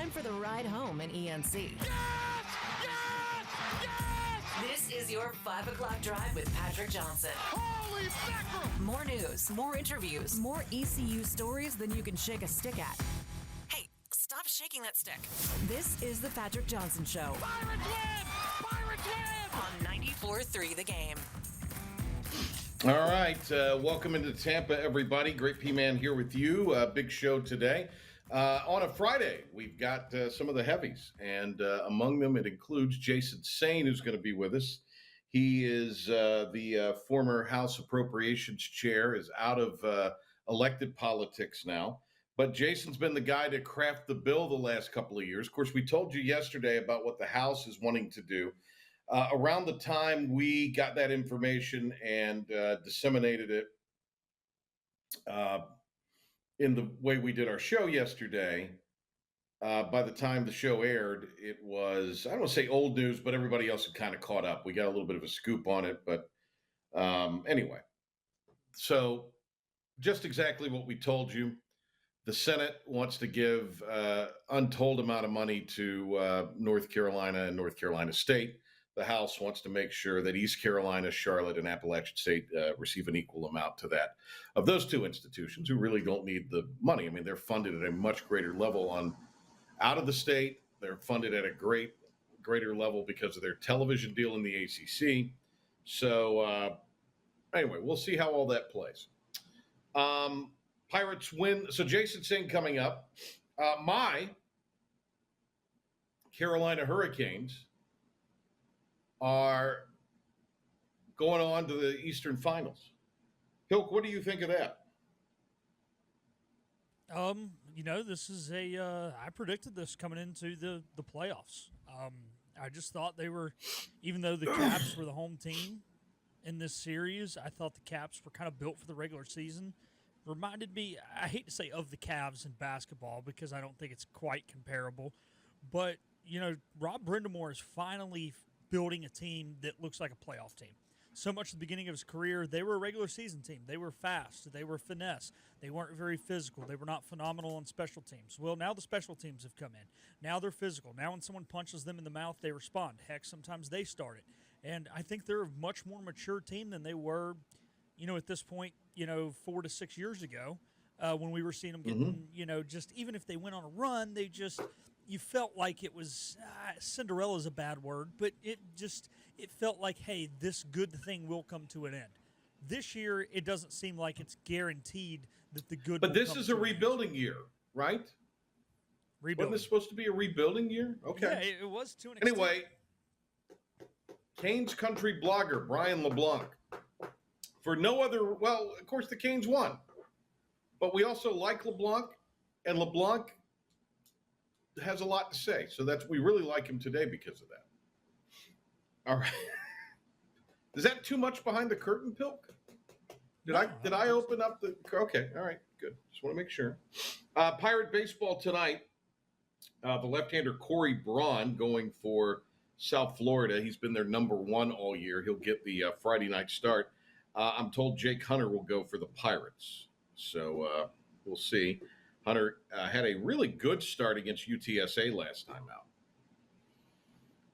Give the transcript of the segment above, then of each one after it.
time for the ride home in ENC. Yes! Yes! Yes! This is your 5 o'clock drive with Patrick Johnson. Holy mackerel! More news, more interviews, more ECU stories than you can shake a stick at. Hey, stop shaking that stick. This is the Patrick Johnson Show. Pirates win! Pirates win! On 94.3 The Game. All right, welcome into Tampa, everybody. Great P-Man here with you. Big show today. On a Friday, we've got some of the heavies, and among them it includes Jason Saine, who's going to be with us. He is the former House Appropriations Chair, is out of elected politics now. But Jason's been the guy to craft the bill the last couple of years. Of course, we told you yesterday about what the House is wanting to do. Around the time we got that information and disseminated it in the way we did our show yesterday, by the time the show aired, it was, I don't want to say old news, but everybody else had kind of caught up. We got a little bit of a scoop on it, but anyway. So just exactly what we told you. The Senate wants to give untold amount of money to North Carolina and North Carolina State. The House wants to make sure that East Carolina, Charlotte, and Appalachian State receive an equal amount to that. Of those two institutions who really don't need the money. I mean, they're funded at a much greater level out of the state. They're funded at a greater level because of their television deal in the ACC. So anyway, we'll see how all that plays. Pirates win. So Jason Singh coming up. My Carolina Hurricanes are going on to the Eastern Finals. Hilk, what do you think of that? This is I predicted this coming into the playoffs. I just thought they were, even though the Caps were the home team in this series, I thought the Caps were kind of built for the regular season. Reminded me, I hate to say of the Cavs in basketball because I don't think it's quite comparable, but, Rob Brindamore is finally building a team that looks like a playoff team. So much at the beginning of his career, they were a regular season team. They were fast. They were finesse. They weren't very physical. They were not phenomenal on special teams. Well, now the special teams have come in. Now they're physical. Now when someone punches them in the mouth, they respond. Heck, sometimes they start it. And I think they're a much more mature team than they were, at this point, 4 to 6 years ago when we were seeing them getting, just even if they went on a run, you felt like it was Cinderella's a bad word, but it felt like, hey, this good thing will come to an end. This year, it doesn't seem like it's guaranteed that the good. But this is a rebuilding year, right? Rebuilding. Wasn't this supposed to be a rebuilding year? Okay. Yeah, it was to an extent. Anyway, Canes country blogger Brian LaBlanc. For no other, well, of course the Canes won, but we also like LeBlanc, and LeBlanc has a lot to say. So we really like him today because of that. All right. Is that too much behind the curtain, Pilk? Did I open up the, okay. All right, good. Just want to make sure. Pirate baseball tonight. The left-hander Corey Braun going for South Florida. He's been their number one all year. He'll get the Friday night start. I'm told Jake Hunter will go for the Pirates. So we'll see. Hunter had a really good start against UTSA last time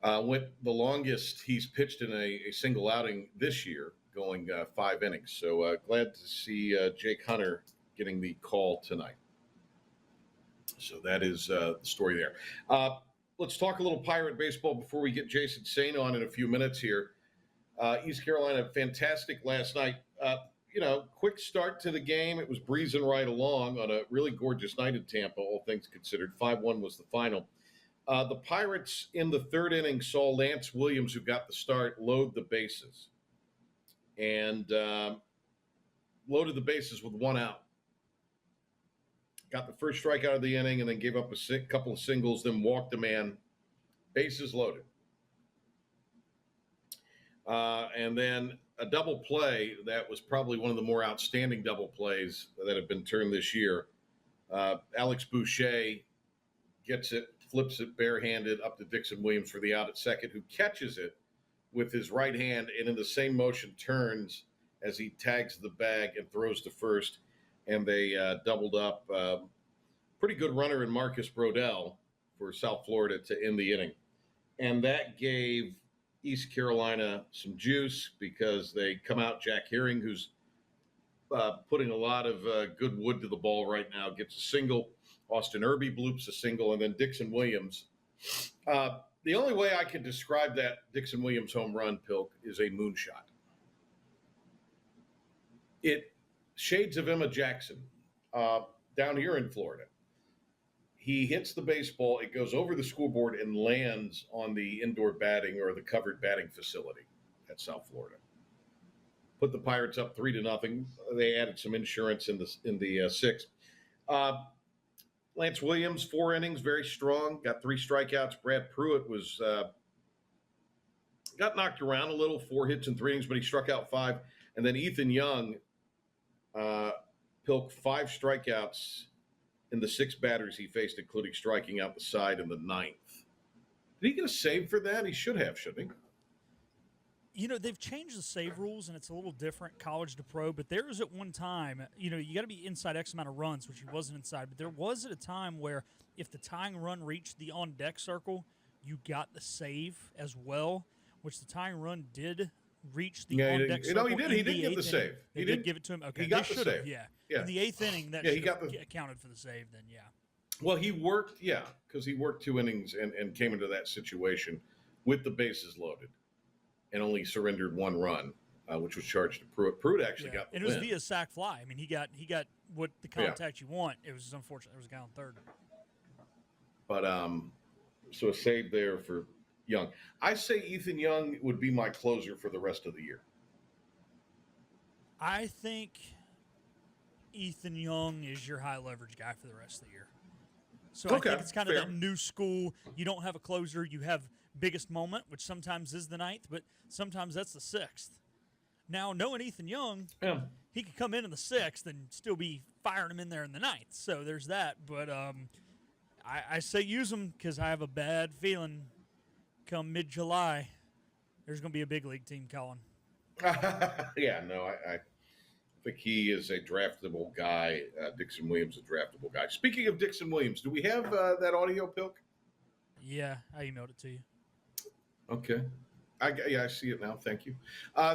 out. Went the longest he's pitched in a single outing this year, going 5 innings. So glad to see Jake Hunter getting the call tonight. So that is the story there. Let's talk a little Pirate baseball before we get Jason Saine on in a few minutes here. East Carolina, fantastic last night. Quick start to the game. It was breezing right along on a really gorgeous night in Tampa, all things considered. 5-1 was the final. The Pirates in the third inning saw Lance Williams, who got the start, load the bases. And loaded the bases with 1 out. Got the first strikeout of the inning and then gave up a couple of singles, then walked a man. Bases loaded. And then a double play that was probably one of the more outstanding double plays that have been turned this year. Alex Boucher gets it, flips it barehanded up to Dixon Williams for the out at second, who catches it with his right hand and in the same motion turns as he tags the bag and throws to first. And they doubled up. Pretty good runner in Marcus Brodell for South Florida to end the inning. And that gave East Carolina some juice because they come out. Jack Herring, who's putting a lot of good wood to the ball right now, gets a single. Austin Irby bloops a single, and then Dixon Williams. The only way I can describe that Dixon Williams home run, Pilk, is a moonshot. It shades of Emma Jackson down here in Florida. He hits the baseball, it goes over the scoreboard and lands on the indoor batting or the covered batting facility at South Florida. Put the Pirates up 3-0. They added some insurance in the sixth. Lance Williams, 4 innings, very strong, got 3 strikeouts. Brad Pruitt was got knocked around a little, 4 hits in 3 innings, but he struck out 5. And then Ethan Young, Pilk, 5 strikeouts in the 6 batters he faced, including striking out the side in the 9th. Did he get a save for that? He should have, shouldn't he? You know, they've changed the save rules, and it's a little different college to pro, but there was at one time, you know, you got to be inside X amount of runs, which he wasn't inside, but there was at a time where if the tying run reached the on-deck circle, you got the save as well, which the tying run did reach the on-deck circle. No, he did. He did get the save. He did give it to him? Okay. He got the save. Yeah. Yeah. In the 8th inning, that he got accounted for the save then, yeah. Well, he worked, because he worked 2 innings and came into that situation with the bases loaded and only surrendered 1 run, which was charged to Pruitt. Pruitt actually got the win. And it was win. via sac fly. I mean, he got what the contact you want. It was unfortunate. There was a guy on third. But so a save there for Young. I say Ethan Young would be my closer for the rest of the year. I think Ethan Young is your high leverage guy for the rest of the year. So I think it's kind of that new school. You don't have a closer. You have biggest moment, which sometimes is the 9th, but sometimes that's the 6th. Now, knowing Ethan Young, he could come in the 6th and still be firing him in there in the 9th. So there's that. But I say use him because I have a bad feeling come mid-July there's going to be a big league team calling. I think he is a draftable guy. Dixon Williams, a draftable guy. Speaking of Dixon Williams, do we have that audio, Pilk? Yeah, I emailed it to you. Okay. I see it now. Thank you.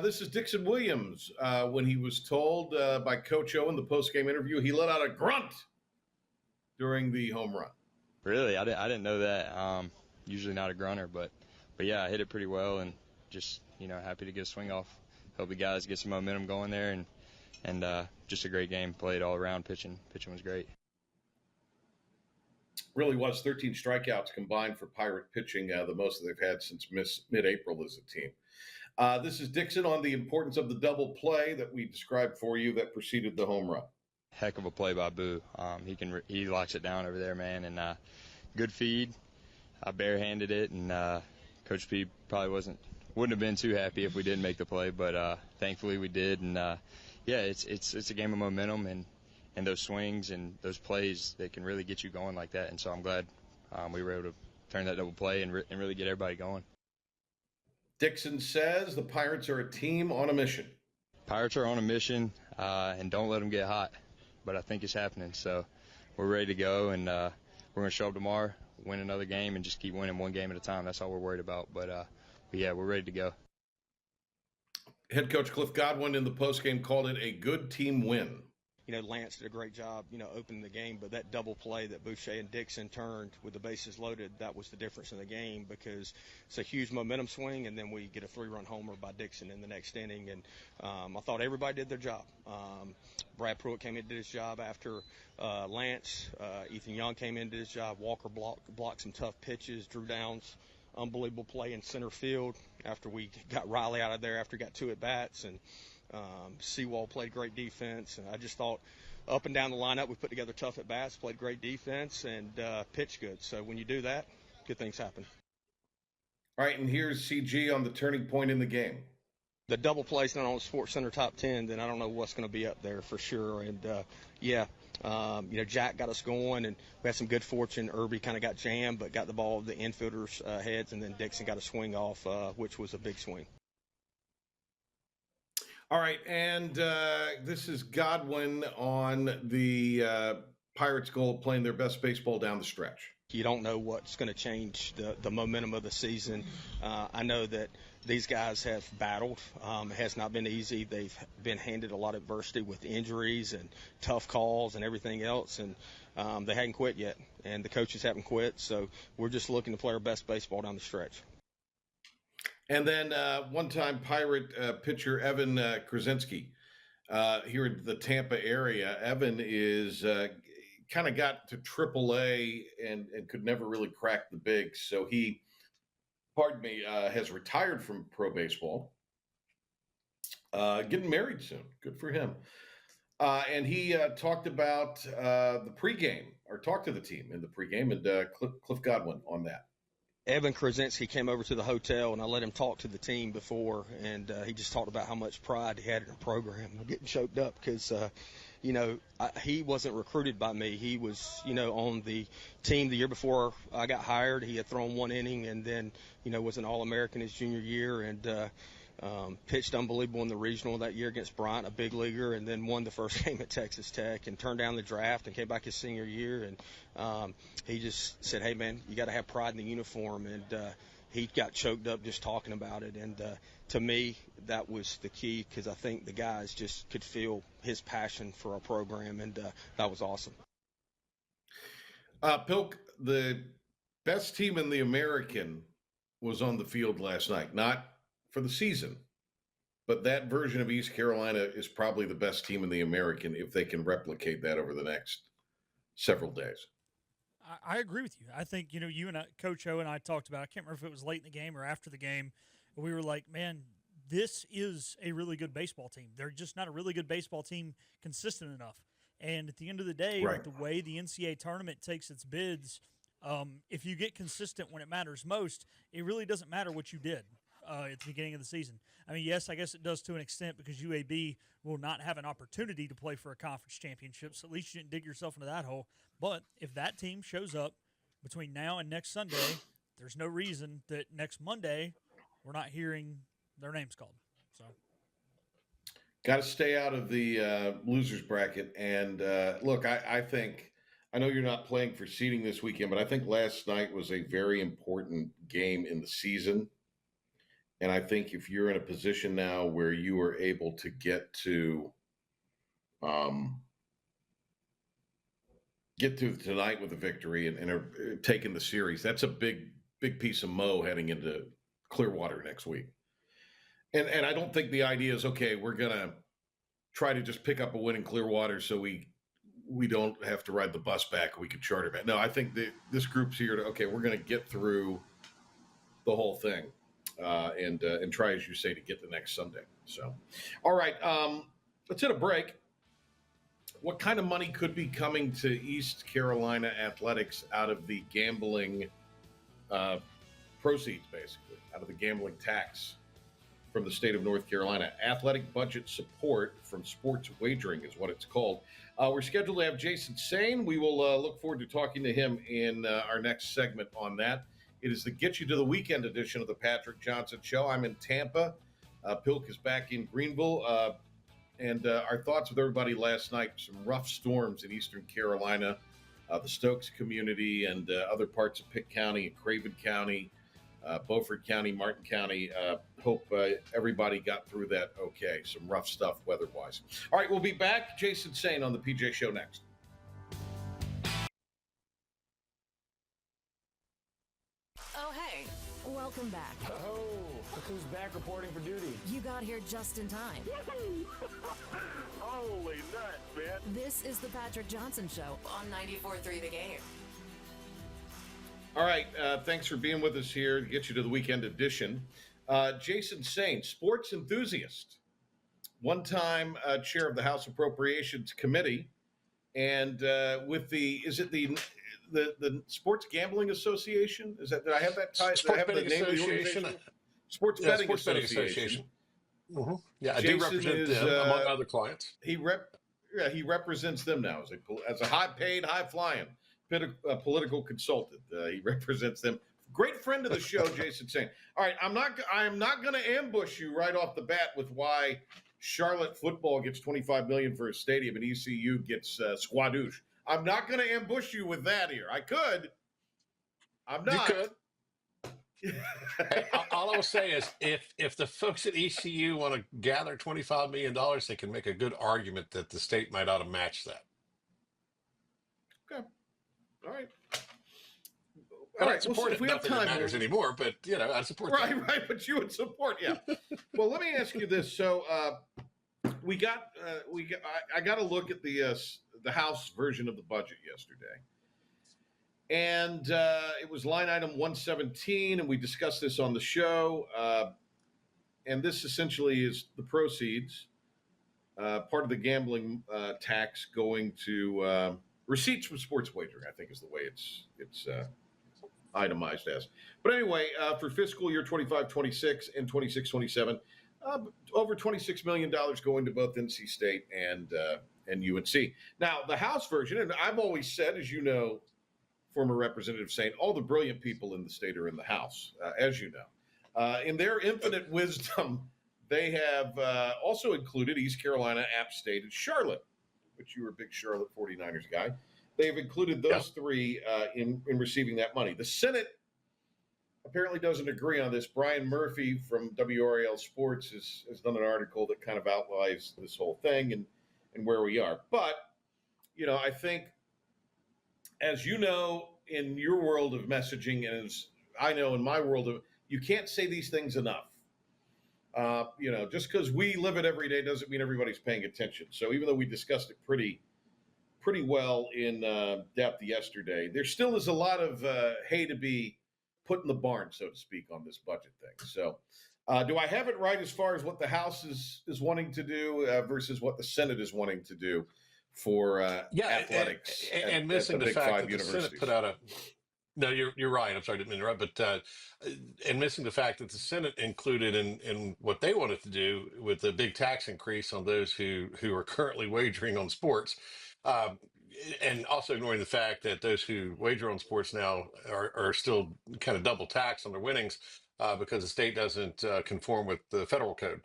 This is Dixon Williams. When he was told by Coach O in the postgame interview, he let out a grunt during the home run. Really? I didn't know that. Usually not a grunter, but yeah, I hit it pretty well and just, happy to get a swing off. Hope the guys get some momentum going there and just a great game played all around. Pitching was great. Really was 13 strikeouts combined for Pirate pitching, the most that they've had since mid-April as a team. This is Dixon on the importance of the double play that we described for you that preceded the home run. Heck of a play by Boo. He locks it down over there, man, and good feed. I barehanded it, and Coach P probably wouldn't have been too happy if we didn't make the play, but thankfully we did. And it's a game of momentum and those swings and those plays that can really get you going like that. And so I'm glad we were able to turn that double play and really get everybody going. Dixon says the Pirates are a team on a mission. Pirates are on a mission, and don't let them get hot. But I think it's happening. So we're ready to go, and we're going to show up tomorrow, win another game, and just keep winning one game at a time. That's all we're worried about. But yeah, we're ready to go. Head coach Cliff Godwin in the postgame called it a good team win. Lance did a great job, opening the game, but that double play that Boucher and Dixon turned with the bases loaded, that was the difference in the game because it's a huge momentum swing, and then we get a 3-run homer by Dixon in the next inning. And I thought everybody did their job. Brad Pruitt came in and did his job after Lance. Ethan Young came in and did his job. Walker blocked some tough pitches. Drew Downs, unbelievable play in center field after we got Riley out of there after he got 2 at-bats. And Seawall played great defense, and I just thought up and down the lineup we put together tough at bats, played great defense, and pitched good. So when you do that, good things happen. All right, and here's CG on the turning point in the game. The double play's not on the Sports Center top 10, then I don't know what's going to be up there for sure. And Jack got us going, and we had some good fortune. Irby kind of got jammed, but got the ball the infielders' heads, and then Dixon got a swing off, which was a big swing. All right, and this is Godwin on the Pirates' goal of playing their best baseball down the stretch. You don't know what's going to change the momentum of the season. I know that these guys have battled. It has not been easy. They've been handed a lot of adversity with injuries and tough calls and everything else, and they hadn't quit yet, and the coaches haven't quit. So we're just looking to play our best baseball down the stretch. And then one-time Pirate pitcher Evan Krasinski here in the Tampa area. Evan is kind of got to AAA and could never really crack the bigs. So he, has retired from pro baseball, getting married soon. Good for him. And he talked about the pregame, or talked to the team in the pregame, and Cliff Godwin on that. Evan Krasinski came over to the hotel, and I let him talk to the team before, and he just talked about how much pride he had in the program. I'm getting choked up because, he wasn't recruited by me. He was, on the team the year before I got hired. He had thrown one inning and then, was an All-American his junior year, and pitched unbelievable in the regional that year against Bryant, a big leaguer, and then won the first game at Texas Tech and turned down the draft and came back his senior year. And he just said, hey, man, you got to have pride in the uniform. And he got choked up just talking about it. And to me, that was the key, because I think the guys just could feel his passion for our program, and that was awesome. Pilk, the best team in the American was on the field last night. Not for the season, but that version of East Carolina is probably the best team in the American if they can replicate that over the next several days. I agree with you. I think, you and Coach O and I talked about, I can't remember if it was late in the game or after the game, but we were like, man, this is a really good baseball team. They're just not a really good baseball team consistent enough. And at the end of the day, right, with the way the NCAA tournament takes its bids, if you get consistent when it matters most, it really doesn't matter what you did at the beginning of the season. I mean, yes, I guess it does to an extent, because UAB will not have an opportunity to play for a conference championship, so at least you didn't dig yourself into that hole. But if that team shows up between now and next Sunday, there's no reason that next Monday we're not hearing their names called. So, got to stay out of the losers bracket. And look, I think, I know you're not playing for seeding this weekend, but I think last night was a very important game in the season. And I think if you're in a position now where you are able to get to tonight with a victory and are taking the series, that's a big piece of mo heading into Clearwater next week. And I don't think the idea is, okay, we're going to try to just pick up a win in Clearwater so we don't have to ride the bus back. We can charter back. No, I think this group's here to, okay, we're going to get through the whole thing. And try, as you say, to get the next Sunday. So, all right, let's hit a break. What kind of money could be coming to East Carolina athletics out of the gambling proceeds, basically, out of the gambling tax from the state of North Carolina? Athletic budget support from sports wagering is what it's called. We're scheduled to have Jason Saine. We will look forward to talking to him in our next segment on that. It is the Get You to the Weekend edition of the Patrick Johnson Show. I'm in Tampa. Pilk is back in Greenville. And our thoughts with everybody last night, some rough storms in eastern Carolina, the Stokes community and other parts of Pitt County and Craven County, Beaufort County, Martin County. Hope everybody got through that okay. Some rough stuff weather-wise. All right, we'll be back. Jason Saine on the PJ Show next. Welcome back. Oh, look who's back reporting for duty. You got here just in time. Holy nuts, man. This is the Patrick Johnson Show on 94.3 The Game. All right, thanks for being with us here to get you to the weekend edition. Jason Saine, sports enthusiast, one-time chair of the House Appropriations Committee, and with the Sports Gambling Association? Is that, did I have that title? Sports Betting Association. Sports Betting Association. Mm-hmm. Yeah, I do represent them among other clients. He represents them now as a high-paid, high-flying political consultant. He represents them. Great friend of the show, Jason Saine. All right, I am not going to ambush you right off the bat with why Charlotte football gets $25 million for a stadium and ECU gets squadouche. I'm not going to ambush you with that here. I could. I'm not. You could. Hey, all I will say is if the folks at ECU want to gather $25 million, they can make a good argument that the state might ought to match that. Okay. All right. And I'd support it. Not that it matters anymore, but, I'd support that. Right. But you would support, yeah. Well, let me ask you this. So I got to look at the House version of the budget yesterday. And it was line item 117, and we discussed this on the show. And this essentially is the proceeds, part of the gambling tax going to receipts from sports wagering, I think is the way it's itemized as. But anyway, for fiscal year 25-26 and 26-27, over $26 million going to both NC State and UNC. Now, the House version, and I've always said, as you know, former Representative Saine, all the brilliant people in the state are in the House, as you know. In their infinite wisdom, they have also included East Carolina, App State, and Charlotte, which you were a big Charlotte 49ers guy. They've included those three in receiving that money. The Senate apparently doesn't agree on this. Brian Murphy from WRAL Sports has done an article that kind of outlines this whole thing and where we are. But, I think, as you know, in your world of messaging, and as I know in my world of, you can't say these things enough. Just because we live it every day doesn't mean everybody's paying attention. So even though we discussed it pretty well in depth yesterday, there still is a lot of hay to be put in the barn, so to speak, on this budget thing. So do I have it right as far as what the House is wanting to do versus what the Senate is wanting to do for athletics and missing the fact that the Senate put out a no, you're right. I'm sorry, I didn't mean to interrupt, but and missing the fact that the Senate included in what they wanted to do with the big tax increase on those who are currently wagering on sports, and also ignoring the fact that those who wager on sports now are still kind of double taxed on their winnings. Because the state doesn't conform with the federal code.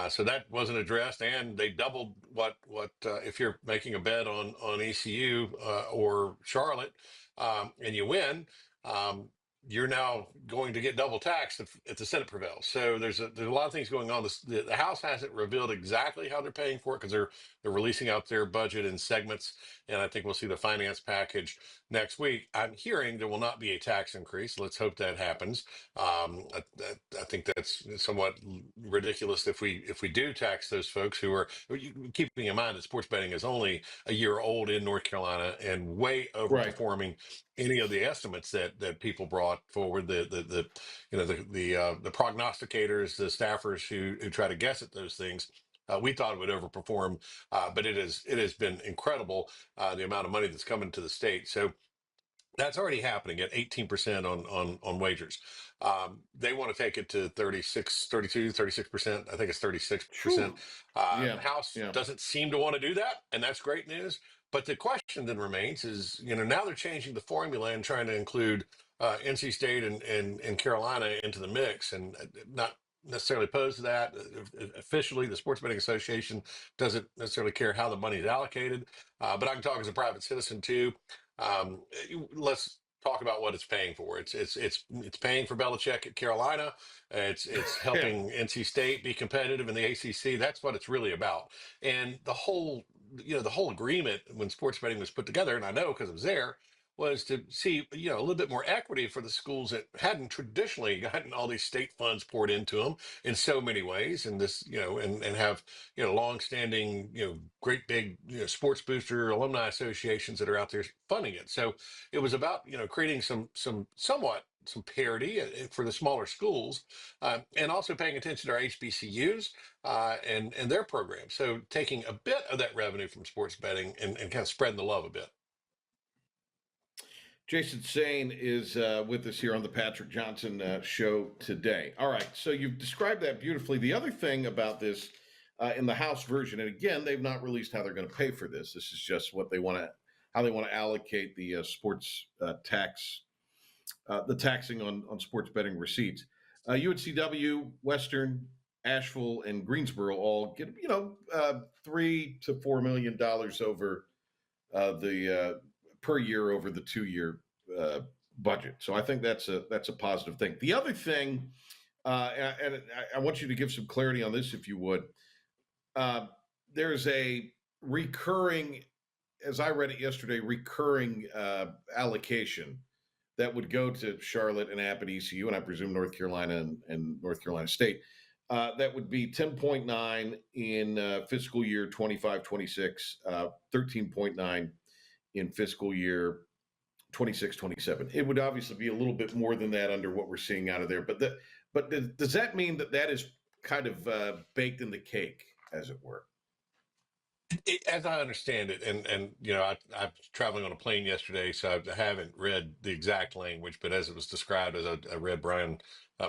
So that wasn't addressed, and they doubled what if you're making a bet on ECU or Charlotte and you win, you're now going to get double taxed if the Senate prevails. So there's a lot of things going on. The House hasn't revealed exactly how they're paying for it because they're releasing out their budget in segments, and I think we'll see the finance package next week. I'm hearing there will not be a tax increase. Let's hope that happens. I think that's somewhat ridiculous if we do tax those folks who are keeping in mind that sports betting is only a year old in North Carolina and way overperforming any of the estimates that people brought forward. The prognosticators, the staffers who try to guess at those things. We thought it would overperform, but it has been incredible the amount of money that's coming to the state. So that's already happening at 18% on wagers. They want to take it to 36%. I think it's 36%. House doesn't seem to want to do that, and that's great news. But the question then remains is, now they're changing the formula and trying to include NC State and Carolina into the mix, and not necessarily opposed to that. Officially, the Sports Betting Association doesn't necessarily care how the money is allocated, but I can talk as a private citizen too. Let's talk about what it's paying for. It's paying for Belichick at Carolina. It's helping NC State be competitive in the ACC. That's what it's really about. And the whole agreement when sports betting was put together, and I know because I was there, was to see a little bit more equity for the schools that hadn't traditionally gotten all these state funds poured into them in so many ways, and this and have long-standing great big sports booster alumni associations that are out there funding it. So it was about creating some parity for the smaller schools, and also paying attention to our HBCUs and their programs. So taking a bit of that revenue from sports betting and kind of spreading the love a bit. Jason Saine is with us here on the Patrick Johnson show today. All right, so you've described that beautifully. The other thing about this in the House version, and again, they've not released how they're going to pay for this. This is just what how they want to allocate the sports tax, the taxing on sports betting receipts. UNCW, Western, Asheville, and Greensboro all get $3 to $4 million over the per year over the 2 year budget. So I think that's a positive thing. The other thing, and I want you to give some clarity on this if you would. There's a recurring, as I read it yesterday, recurring allocation that would go to Charlotte and App and ECU, and I presume North Carolina and North Carolina State. That would be 10.9 in fiscal year 25-26, 13.9 in fiscal year 26-27. It would obviously be a little bit more than that under what we're seeing out of there. But does that mean that is kind of baked in the cake, as it were? As I understand it, and I was traveling on a plane yesterday, so I haven't read the exact language, but as it was described, as I read Brian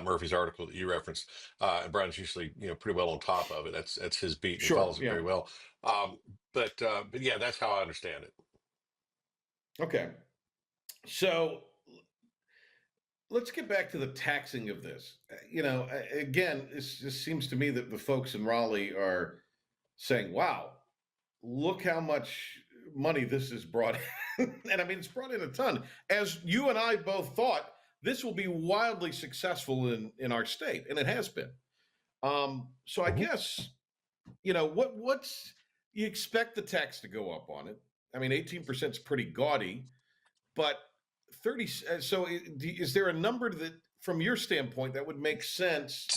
Murphy's article that you referenced, and Brian's usually pretty well on top of it. That's his beat, and he Sure. follows it Yeah. very well. But yeah, that's how I understand it. Okay. So let's get back to the taxing of this. Again, it just seems to me that the folks in Raleigh are saying, wow, look how much money this has brought in. And I mean, it's brought in a ton. As you and I both thought, this will be wildly successful in our state, and it has been. So I guess, what's you expect the tax to go up on it? I mean, 18% is pretty gaudy, but 30. So is there a number that, from your standpoint, that would make sense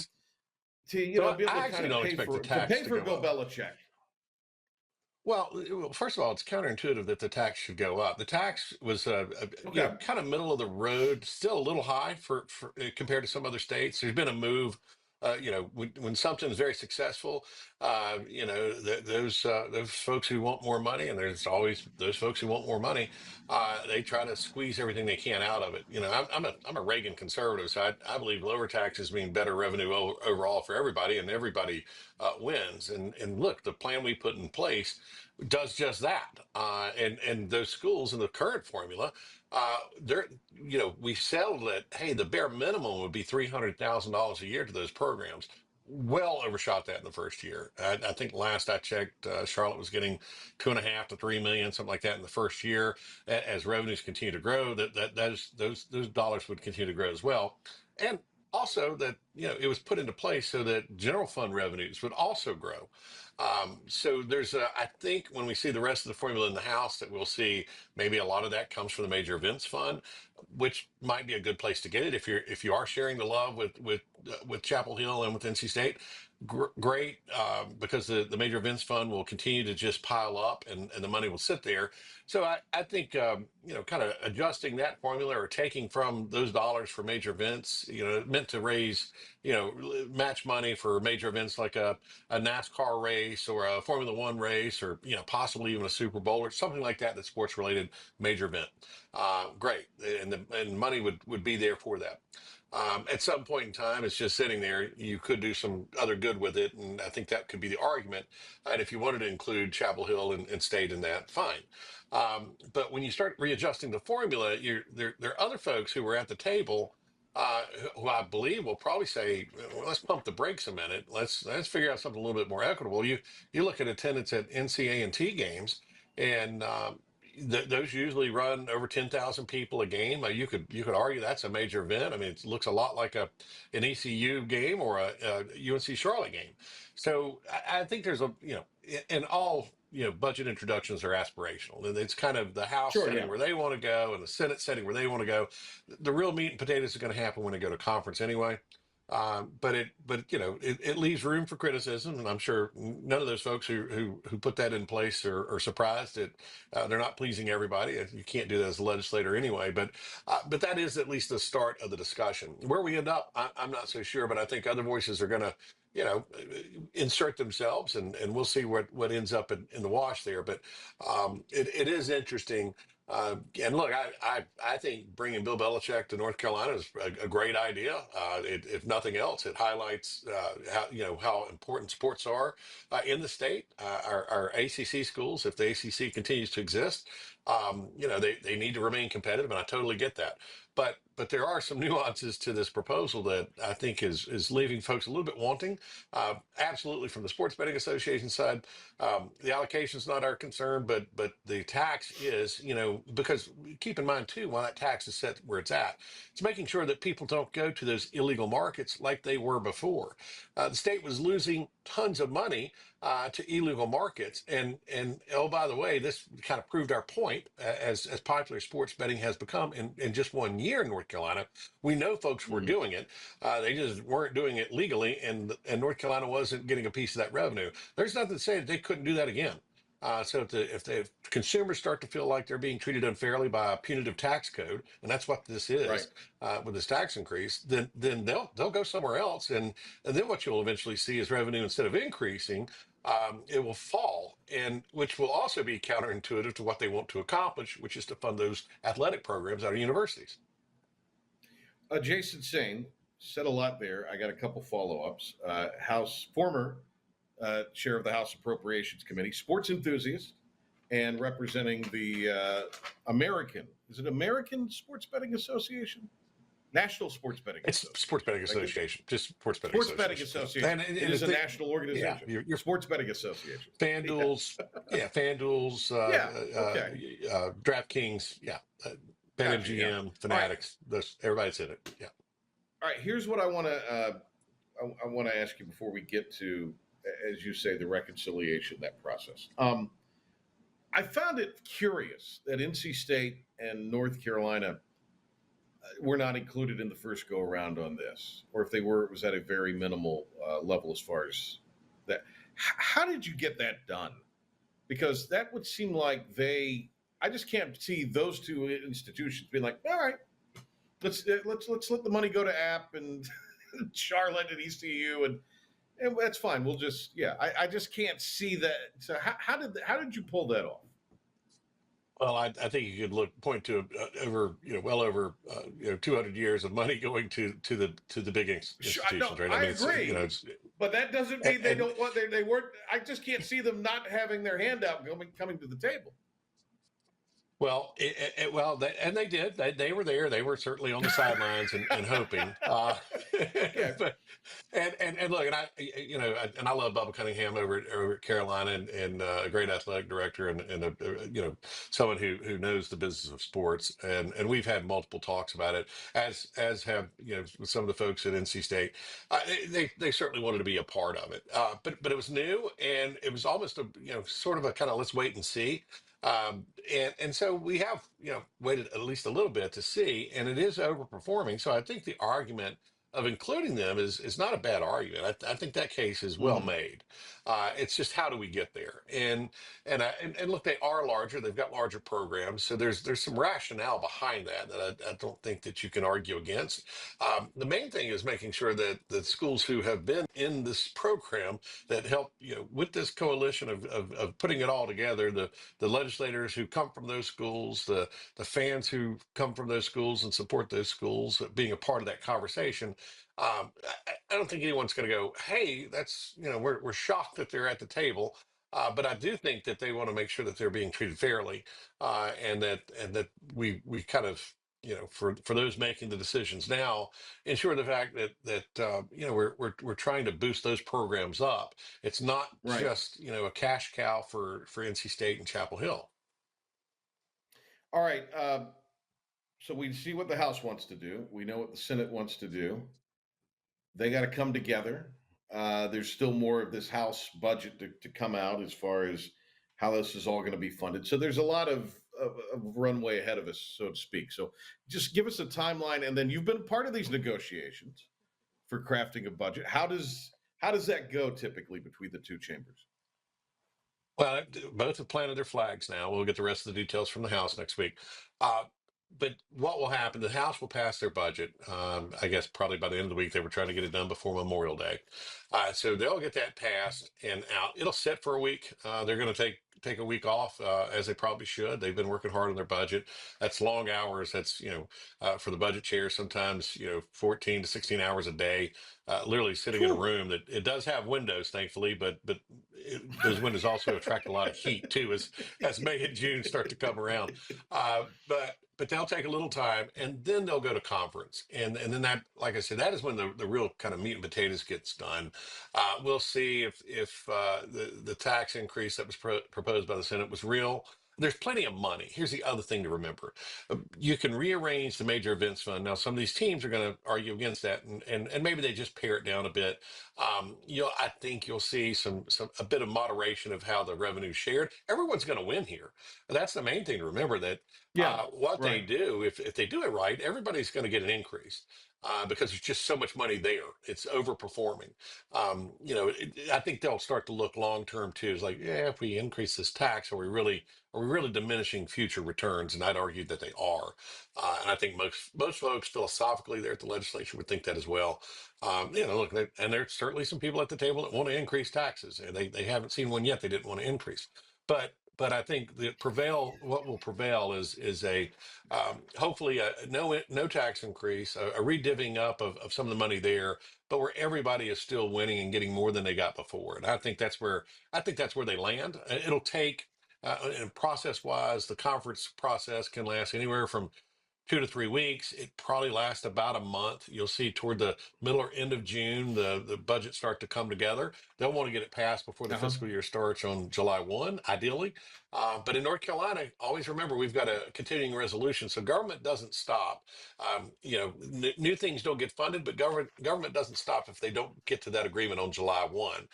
to be able to kind of pay for Bill Belichick? Well, first of all, it's counterintuitive that the tax should go up. The tax was Okay. kind of middle of the road, still a little high for compared to some other states. There's been a move. When something's very successful, those folks who want more money, and there's always those folks who want more money. They try to squeeze everything they can out of it. I'm a Reagan conservative, so I believe lower taxes mean better revenue overall for everybody, and everybody wins. And look, the plan we put in place does just that. And those schools in the current formula, they're we settled that, hey, the bare minimum would be $300,000 a year to those programs. Well overshot that in the first year. I think last I checked, Charlotte was getting 2.5 to 3 million, something like that, in the first year. As revenues continue to grow, those dollars would continue to grow as well. And also that it was put into place so that general fund revenues would also grow. So I think when we see the rest of the formula in the House, that we'll see maybe a lot of that comes from the major events fund, which might be a good place to get it if you are sharing the love with Chapel Hill and with NC State. Great, because the major events fund will continue to just pile up, and the money will sit there. So I think kind of adjusting that formula or taking from those dollars for major events, meant to raise match money for major events like a NASCAR race or a Formula One race, or possibly even a Super Bowl or something like that, that's sports related major event. Great, and money would be there for that. At some point in time, it's just sitting there. You could do some other good with it, and I think that could be the argument. And if you wanted to include Chapel Hill and State in that, fine. But when you start readjusting the formula, there are other folks who were at the table, who I believe will probably say, well, let's pump the brakes a minute. Let's figure out something a little bit more equitable. You look at attendance at NCAA games, and those usually run over 10,000 people a game. You could argue that's a major event. I mean, it looks a lot like an ECU game or a UNC Charlotte game. So I think there's and all budget introductions are aspirational, and it's kind of the House setting where they want to go and the Senate setting where they want to go. The real meat and potatoes are going to happen when they go to conference anyway. But it leaves room for criticism, and I'm sure none of those folks who put that in place are surprised that they're not pleasing everybody. You can't do that as a legislator anyway. But that is at least the start of the discussion. Where we end up, I'm not so sure. But I think other voices are going to insert themselves, and we'll see what ends up in the wash there. But it is interesting. And look, I think bringing Bill Belichick to North Carolina is a great idea. If nothing else, it highlights how important sports are in the state. Our ACC schools, if the ACC continues to exist, They need to remain competitive, and I totally get that. But there are some nuances to this proposal that I think is leaving folks a little bit wanting. Absolutely, from the Sports Betting Association side, the allocation is not our concern, but the tax is, because keep in mind too, why that tax is set where it's making sure that people don't go to those illegal markets like they were before. The state was losing tons of money to illegal markets, and oh, by the way, this kind of proved our point. As popular sports betting has become in just 1 year in North Carolina, we know folks were doing it. They just weren't doing it legally, and North Carolina wasn't getting a piece of that revenue. There's nothing to say that they couldn't do that again. So if consumers start to feel like they're being treated unfairly by a punitive tax code, and that's what this is, Right. with this tax increase, then they'll go somewhere else, and then what you'll eventually see is revenue, instead of increasing, it will fall, and which will also be counterintuitive to what they want to accomplish, which is to fund those athletic programs out of universities. Jason Saine said a lot there. I got a couple follow-ups. Former chair of the House Appropriations Committee, sports enthusiast, and representing the American Sports Betting Association? National Sports Betting It's Association. Sports Betting Association, just Sports Betting Sports Betting Association. And it is a national organization. Yeah, your Sports Betting Association. FanDuel's, FanDuel's, DraftKings, BetMGM, Fanatics, everybody's in it. Yeah. All right. Here's what I want to ask you before we get to, as you say, the reconciliation, that process. I found it curious that NC State and North Carolina were not included in the first go around on this, or if they were, it was at a very minimal level as far as that. How did you get that done? Because that would seem like I just can't see those two institutions being like, all right, let's let the money go to App and Charlotte and ECU, and that's fine. We'll just I just can't see that. So how did you pull that off? Well, I think you could point to well over 200 years of money going to the big institutions, right? I agree. But that doesn't mean they don't want they weren't. I just can't see them not having their hand out coming to the table. Well, and they did. They were there. They were certainly on the sidelines and hoping. And look, and I love Bubba Cunningham over at Carolina, and a great athletic director, and someone who knows the business of sports. And we've had multiple talks about it, as have with some of the folks at NC State. They certainly wanted to be a part of it, but it was new, and it was almost a sort of a kind of let's wait and see. And so we have waited at least a little bit to see, and it is overperforming. So I think the argument of including them is not a bad argument. I think that case is well made. It's just how do we get there? And look, they are larger. They've got larger programs, so there's some rationale behind that I don't think that you can argue against. The main thing is making sure that the schools who have been in this program that help with this coalition of putting it all together, the legislators who come from those schools, the fans who come from those schools and support those schools, being a part of that conversation. I don't think anyone's going to go, hey, that's we're shocked that they're at the table, but I do think that they want to make sure that they're being treated fairly, and that we kind of for those making the decisions now, ensure the fact that we're trying to boost those programs up. It's not just a cash cow for NC State and Chapel Hill. All right. So we see what the House wants to do. We know what the Senate wants to do. They got to come together. There's still more of this House budget to come out as far as how this is all going to be funded. So there's a lot of runway ahead of us, so to speak. So just give us a timeline, and then you've been part of these negotiations for crafting a budget. How does that go typically between the two chambers? Well, both have planted their flags now. We'll get the rest of the details from the House next week. but what will happen? The House will pass their budget. I guess probably by the end of the week. They were trying to get it done before Memorial Day, so they'll get that passed and out. It'll sit for a week. They're going to take a week off, as they probably should. They've been working hard on their budget. That's long hours. That's for the budget chair, sometimes 14 to 16 hours a day, literally sitting in a Whew. room that it does have windows, thankfully, but those windows also attract a lot of heat too as May and June start to come around. But they'll take a little time and then they'll go to conference. And then that, like I said, that is when the real kind of meat and potatoes gets done. We'll see if the tax increase that was proposed by the Senate was real. There's plenty of money. Here's the other thing to remember. You can rearrange the major events fund. Now, some of these teams are going to argue against that, and maybe they just pare it down a bit. I think you'll see a bit of moderation of how the revenue is shared. Everyone's going to win here. That's the main thing to remember, that Yeah, what they right. do, if they do it right, everybody's going to get an increase. Because there's just so much money there, it's overperforming. I think they'll start to look long term too. It's like, yeah, if we increase this tax, are we really diminishing future returns? And I'd argue that they are. And I think most folks philosophically there at the legislature would think that as well. Look, and there's certainly some people at the table that want to increase taxes, and they haven't seen one yet. They didn't want to increase, but I think what will prevail is a hopefully a no tax increase, a redivvying up of some of the money there, but where everybody is still winning and getting more than they got before. And I think that's where they land. It'll take, and process wise, the conference process can last anywhere from 2 to 3 weeks. It probably lasts about a month. You'll see toward the middle or end of June, the budget start to come together. They'll want to get it passed before the Uh-huh. fiscal year starts on July 1, ideally. But in North Carolina, always remember we've got a continuing resolution, so government doesn't stop. New things don't get funded, but government doesn't stop if they don't get to that agreement on July 1.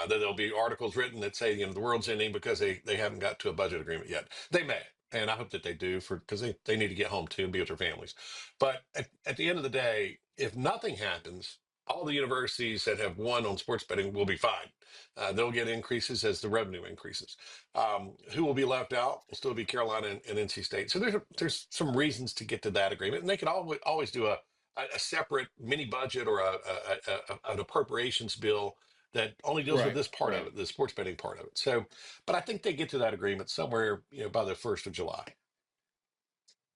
There'll be articles written that say the world's ending because they haven't got to a budget agreement yet. They may. And I hope that they do, because they need to get home too and be with their families. But at the end of the day, if nothing happens, all the universities that have won on sports betting will be fine. They'll get increases as the revenue increases. Who will be left out will still be Carolina and NC State. So there's some reasons to get to that agreement, and they can always do a separate mini budget or an appropriations bill that only deals with Right, this part of right. it, the sports betting part of it. So, but I think they get to that agreement somewhere, by the 1st of July.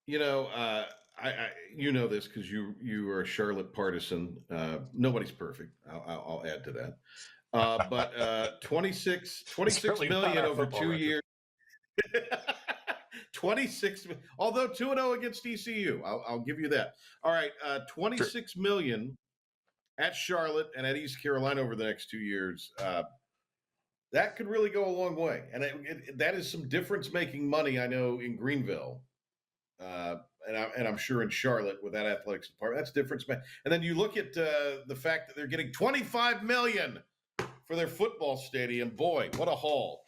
You know, I you know this because you are a Charlotte partisan. Nobody's perfect. I'll add to that. But 26, It's 26 certainly not million our over football two record. years. 26, although 2-0 against ECU, I'll give you that. All right, True. 26 million at Charlotte and at East Carolina over the next 2 years. That could really go a long way, and that is some difference-making money. I know in Greenville, uh, and I'm sure in Charlotte with that athletics department, that's difference. And then you look at the fact that they're getting 25 million for their football stadium. Boy, what a haul!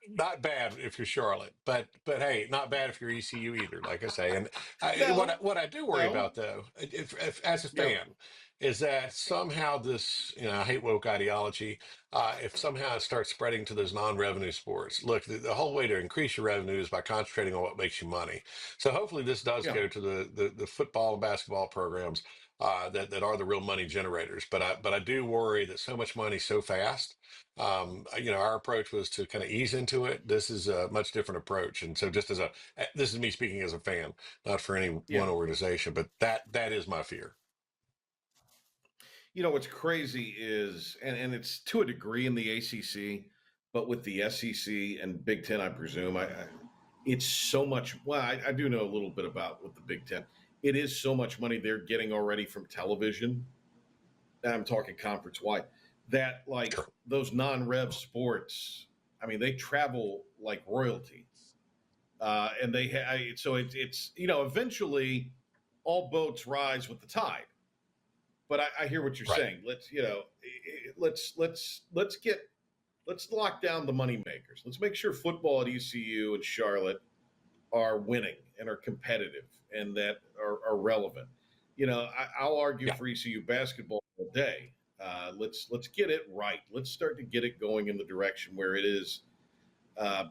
Not bad if you're Charlotte, but hey, not bad if you're ECU either. Like I say, and No, what I do worry no, about though, if as a yeah, fan, is that somehow this, I hate woke ideology. If somehow it starts spreading to those non-revenue sports, look, the whole way to increase your revenue is by concentrating on what makes you money. So hopefully this does yeah, go to the football and basketball programs, that are the real money generators. But I do worry that so much money so fast. Our approach was to kind of ease into it. This is a much different approach, and so this is me speaking as a fan, not for any yeah. one organization, but that is my fear. You know what's crazy is, and it's to a degree in the ACC, but with the SEC and Big Ten, I presume, it's so much. Well, I do know a little bit about with the Big Ten. It is so much money they're getting already from television. And I'm talking conference wide. That like Sure. those non-rev sports. I mean, they travel like royalty, and so it's eventually all boats rise with the tide. But I hear what you're Right. saying. Let's lock down the money makers. Let's make sure football at ECU and Charlotte are winning and are competitive and that are relevant. I'll argue Yeah. for ECU basketball all day. Let's get it right. Let's start to get it going in the direction where it is, a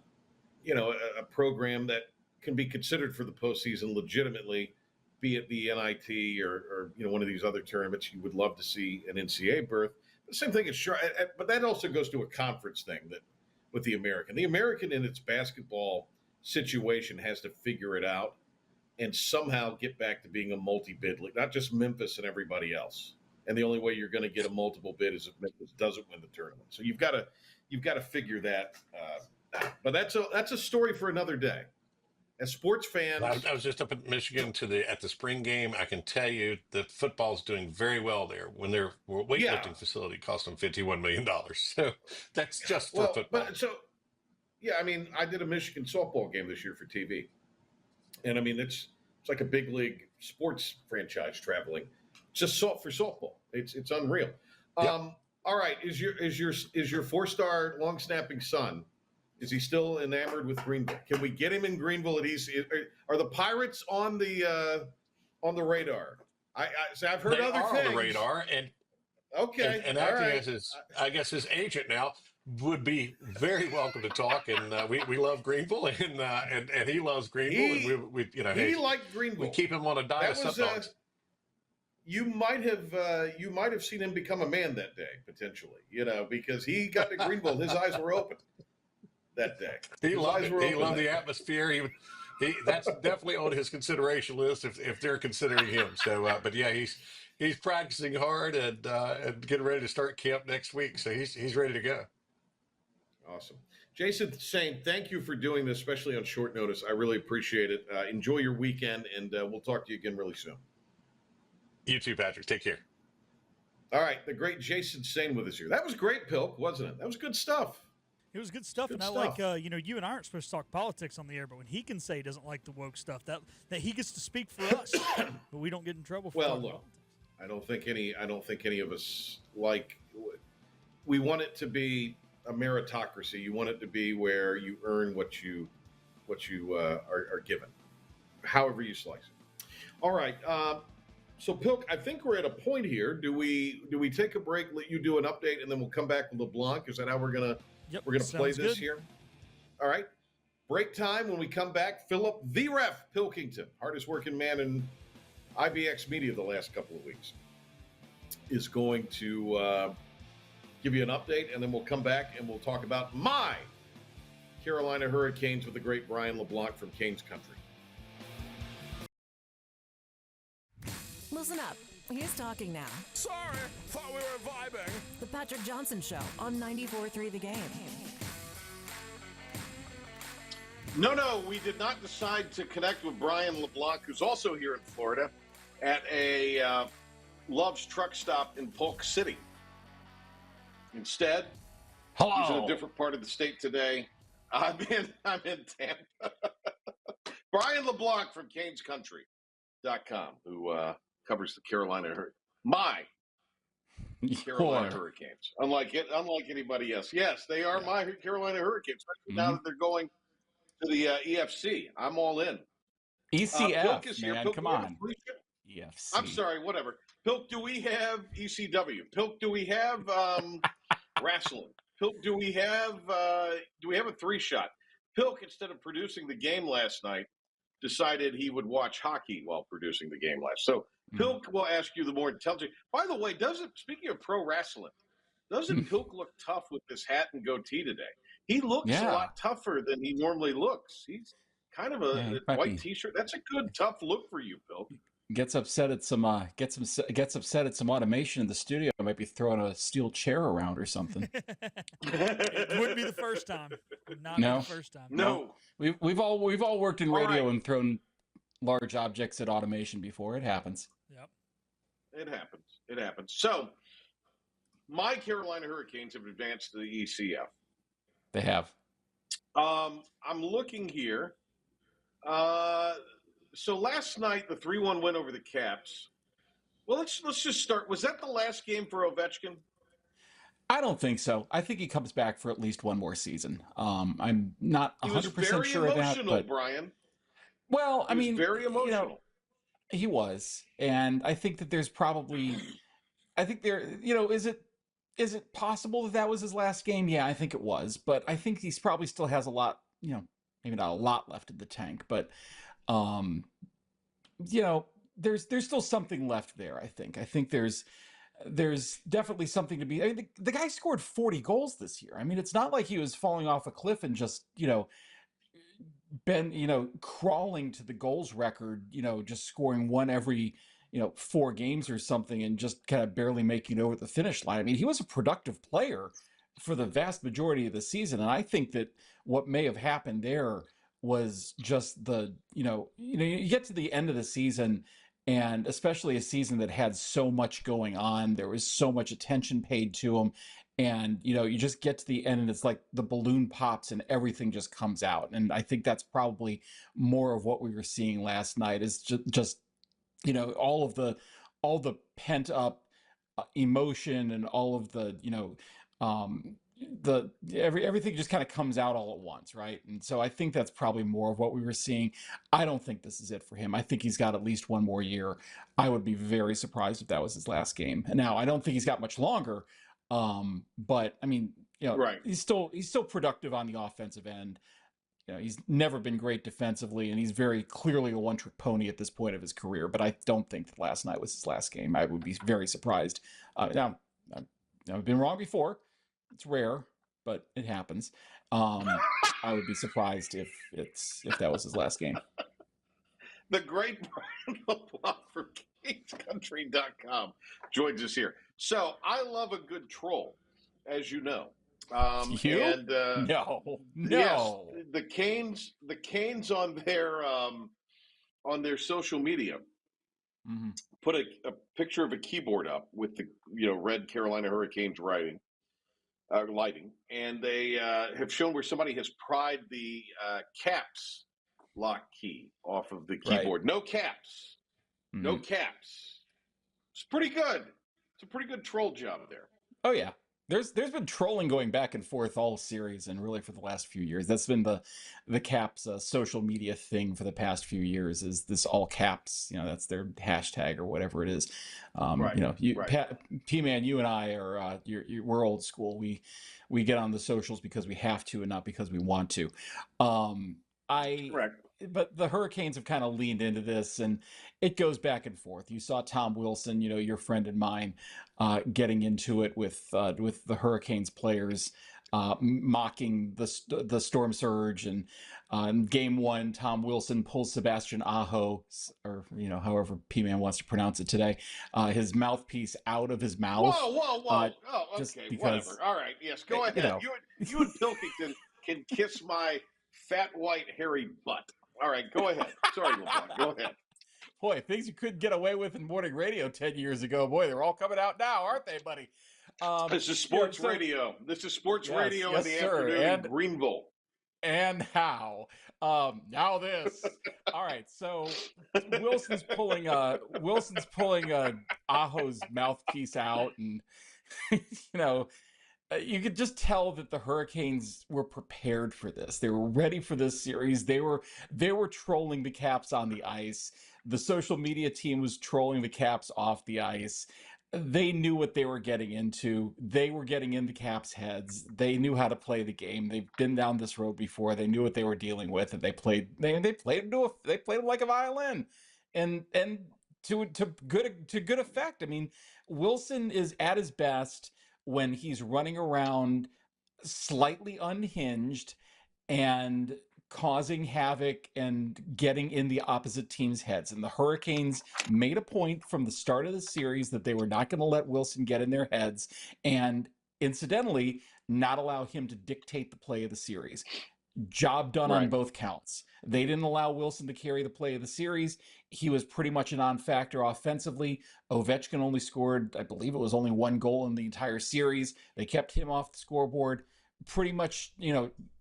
program that can be considered for the postseason legitimately, be it the NIT or one of these other tournaments. You would love to see an NCAA berth. The same thing is sure, but that also goes to a conference thing that with the American. The American in its basketball situation has to figure it out and somehow get back to being a multi-bid league, not just Memphis and everybody else. And the only way you're going to get a multiple bid is if Memphis doesn't win the tournament. So you've got to figure that out. But that's a story for another day. As sports fans, I was just up in Michigan at the spring game. I can tell you that football's doing very well there. When their weightlifting facility cost them $51 million, so that's just for football. I mean, I did a Michigan softball game this year for TV, and I mean it's like a big league sports franchise traveling just for softball. It's unreal. Yep. All right, is your 4-star long snapping son? Is he still enamored with Greenville? Can we get him in Greenville at easy? Are the Pirates on the radar? I've heard other things. On the radar, and okay, and acting as his agent now would be very welcome to talk. And we love Greenville, and he loves Greenville, and we liked Greenville. We keep him on a diet of subdogs. You might have seen him become a man that day potentially, because he got to Greenville, his eyes were open. That day, he loved it. He loved the atmosphere. That's definitely on his consideration list if they're considering him. So, but yeah, he's practicing hard and getting ready to start camp next week. So he's ready to go. Awesome, Jason Saine, thank you for doing this, especially on short notice. I really appreciate it. Enjoy your weekend, and we'll talk to you again really soon. You too, Patrick. Take care. All right, the great Jason Saine with us here. That was great, Pilk, wasn't it? That was good stuff. It was good stuff, and I like, you and I aren't supposed to talk politics on the air, but when he can say he doesn't like the woke stuff, that he gets to speak for us, but we don't get in trouble for talking about it. I don't think any of us like. We want it to be a meritocracy. You want it to be where you earn what you are given, however you slice it. All right. So, Pilk, I think we're at a point here. Do we take a break, let you do an update, and then we'll come back with LaBlanc? Is that how we're gonna? Yep, we're going to play this here. All right. Break time. When we come back, Philip the Ref Pilkington, hardest working man in IBX media the last couple of weeks, is going to give you an update, and then we'll come back and we'll talk about my Carolina Hurricanes with the great Brian LaBlanc from Canes Country. Listen up. He's talking now. Sorry, thought we were vibing. The Patrick Johnson Show on 94.3 The Game. No, we did not decide to connect with Brian LaBlanc, who's also here in Florida, at a Love's truck stop in Polk City. Instead, he's in a different part of the state today. I'm in Tampa. Brian LaBlanc from CanesCountry.com, who covers the Carolina Hurricanes. Unlike anybody else. Yes, they are my Carolina Hurricanes. Now that they're going to the EFC, I'm all in. ECF, is man, here. come on. EFC. I'm sorry, whatever. Pilk, do we have ECW? Pilk, do we have wrestling? Pilk, do we have a 3-shot? Pilk, instead of producing the game last night, decided he would watch hockey while producing the game last. So Pilk will ask you the more intelligent. By the way, speaking of pro wrestling, doesn't Pilk look tough with this hat and goatee today? He looks a lot tougher than he normally looks. He's kind of a white T-shirt. That's a good tough look for you, Pilk. Gets upset at some automation in the studio. Might be throwing a steel chair around or something. It wouldn't be the first time. Not the first time. No. We've all worked in radio and thrown large objects at automation before. It happens. Yep. It happens. So, my Carolina Hurricanes have advanced to the ECF. They have. I'm looking here. So last night, the 3-1 win over the Caps. Well, let's just start. Was that the last game for Ovechkin? I don't think so. I think he comes back for at least one more season. I'm not 100% sure of that. But Brian. Well, I mean, very emotional. He was, and I think that there's probably, is it possible that was his last game? Yeah, I think it was, but I think he's probably still has a lot maybe not a lot left in the tank, but um, you know, there's still something left there. I think there's definitely something to be. I mean, the guy scored 40 goals this year. I mean, it's not like he was falling off a cliff and just crawling to the goals record, just scoring one every 4 games or something and just kind of barely making it over the finish line. I mean, he was a productive player for the vast majority of the season, and I think that what may have happened there was just you get to the end of the season, and especially a season that had so much going on, there was so much attention paid to him, and you just get to the end and it's like the balloon pops and everything just comes out. And I think that's probably more of what we were seeing last night, is just all the pent up emotion, and all of the everything just kind of comes out all at once, right? And so I think that's probably more of what we were seeing. I don't think this is it for him. I think he's got at least one more year. I would be very surprised if that was his last game. Now, I don't think he's got much longer, but I mean, Right. he's still productive on the offensive end. He's never been great defensively, and he's very clearly a one-trick pony at this point of his career. But I don't think that last night was his last game. I would be very surprised. Now, I've been wrong before. It's rare, but it happens. I would be surprised if that was his last game. The great Brian LaBlanc from CanesCountry.com joins us here. So I love a good troll, as you know. You? And No. yes, the Canes on their social media put a picture of a keyboard up with the red Carolina Hurricanes lighting, and they have shown where somebody has pried the caps lock key off of the keyboard. Right. No caps. No caps. It's pretty good. It's a pretty good troll job there. Oh yeah. There's been trolling going back and forth all series, and really for the last few years. That's been the Caps social media thing for the past few years, is this all caps. That's their hashtag or whatever it is. Right. Right. P-Man, you and I are we're old school. We get on the socials because we have to and not because we want to. Correct. But the Hurricanes have kind of leaned into this, and it goes back and forth. You saw Tom Wilson, your friend and mine, getting into it with the Hurricanes players, mocking the Storm Surge. And in Game 1, Tom Wilson pulls Sebastian Aho, or however P-Man wants to pronounce it today, his mouthpiece out of his mouth. Whoa! Oh, okay, because, whatever. All right, yes, go ahead. You and Pilkington can kiss my fat, white, hairy butt. All right, go ahead. Sorry, LaBlanc. Go ahead. Boy, things you couldn't get away with in morning radio 10 years ago. Boy, they're all coming out now, aren't they, buddy? This is sports radio. This is sports radio in the afternoon in Greenville. And how? Now this. All right, so Wilson's pulling Aho's mouthpiece out, and you could just tell that the Hurricanes were prepared for this. They were ready for this series. They were trolling the Caps on the ice. The social media team was trolling the Caps off the ice. They knew what they were getting into. They were getting into Caps' heads. They knew how to play the game. They've been down this road before. They knew what they were dealing with, and they played them like a violin, and to good effect. I mean, Wilson is at his best when he's running around slightly unhinged and causing havoc and getting in the opposite team's heads. And the Hurricanes made a point from the start of the series that they were not going to let Wilson get in their heads, and incidentally, not allow him to dictate the play of the series. Job done on both counts. They didn't allow Wilson to carry the play of the series. He was pretty much a non-factor offensively. Ovechkin only scored, I believe it was only 1 goal in the entire series. They kept him off the scoreboard. Pretty much,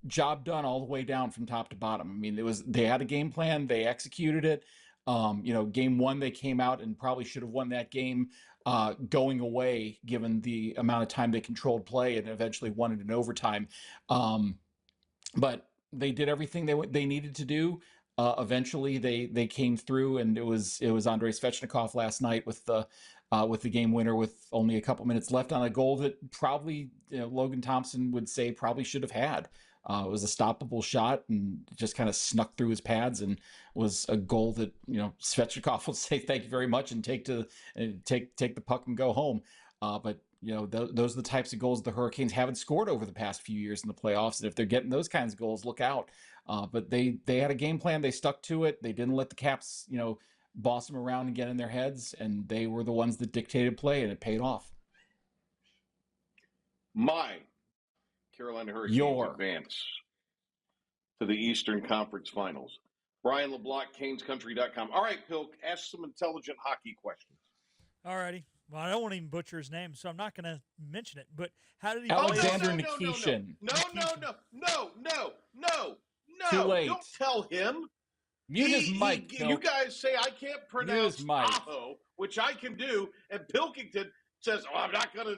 job done all the way down from top to bottom. I mean, they had a game plan. They executed it. Game 1, they came out and probably should have won that game going away, given the amount of time they controlled play, and eventually won it in overtime. But they did everything they needed to do. Eventually, they came through, and it was Andrei Svechnikov last night with the game winner with only a couple minutes left on a goal that probably Logan Thompson would say probably should have had. It was a stoppable shot and just kind of snuck through his pads and was a goal that, Svechnikov will say thank you very much and take the puck and go home. But those are the types of goals the Hurricanes haven't scored over the past few years in the playoffs. And if they're getting those kinds of goals, look out. But they had a game plan. They stuck to it. They didn't let the Caps, boss them around and get in their heads. And they were the ones that dictated play, and it paid off. My Carolina Hurricanes advance to the Eastern Conference Finals. Brian LaBlanc, CanesCountry.com. All right, Pilk, ask some intelligent hockey questions. All righty. Well, I don't want to even butcher his name, so I'm not going to mention it. But how did he Alexander play? Nikishin. No. Too late. Don't tell him. Mute his mic. You guys say I can't pronounce Aho, which I can do, and Pilkington says, "Oh, I'm not gonna